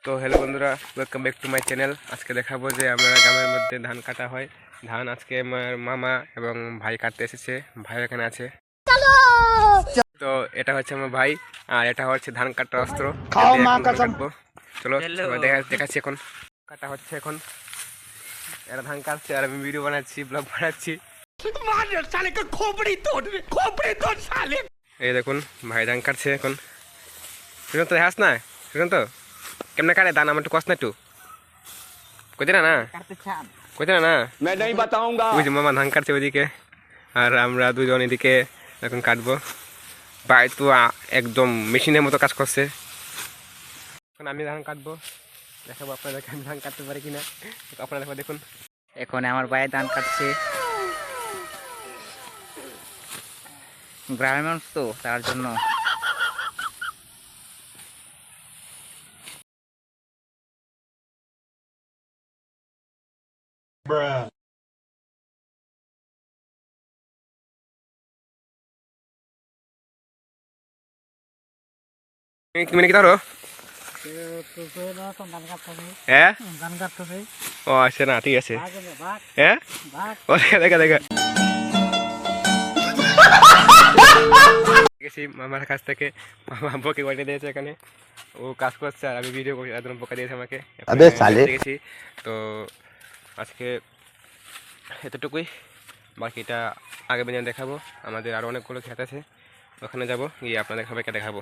তো হ্যালো বন্ধুরা, welcome back to my channel. আজকে দেখাবো যে আমরা গ্রামের মধ্যে ধান কাটা হয়। ধান আজকে আমার মামা এবং ভাই কাটতে এসেছে। ভাই এখানে আছে। তো এটা হচ্ছে আমার ভাই, আর এটা হচ্ছে ধান কাটার অস্ত্র। কাটবো, চলো দেখাচ্ছি। এখন কাটা হচ্ছে, এখন এরা ধান কাটছে আর আমি ভিডিও বানাচ্ছি, ব্লগ বানাচ্ছি। এই দেখুন ভাই ধান কাটছে এখন। শুনুন তো, হাস না, শুনুন তো কেমনে কাটে ধান, আমার একটু কষ্ট না, একটু কইতে না কইতে না ওই যে মামা ধান কাটছে ওইদিকে, আর আমরা দুজন এদিকে এখন কাটবো। ভাই তো একদম মেশিনের মতো কাজ করছে। এখন আমি ধান কাটবো, দেখাবো আপনাদেরকে আমি ধান কাটতে পারি কিনা। আপনারা দেখুন, এখন আমার ভাই ধান কাটছে। গ্রামের মানুষ তো, তার জন্য মানে কি ধরো হ্যাঁ, ও আচ্ছা, না ঠিক আছে। হ্যাঁ, ও দেখা দেখা গেছি মামার কাছ থেকে। মামা বকে বানিয়ে দিয়েছে, এখানে ও কাজ করছে আর আমি ভিডিও করি, একদম বকা দিয়েছে আমাকে। দেখেছি তো আজকে এতটুকুই, বাকিটা আগে বেজে দেখাবো। আমাদের আরও অনেকগুলো ক্ষেত আছে, ওখানে যাবো, গিয়ে আপনাদের সবাইকে দেখাবো।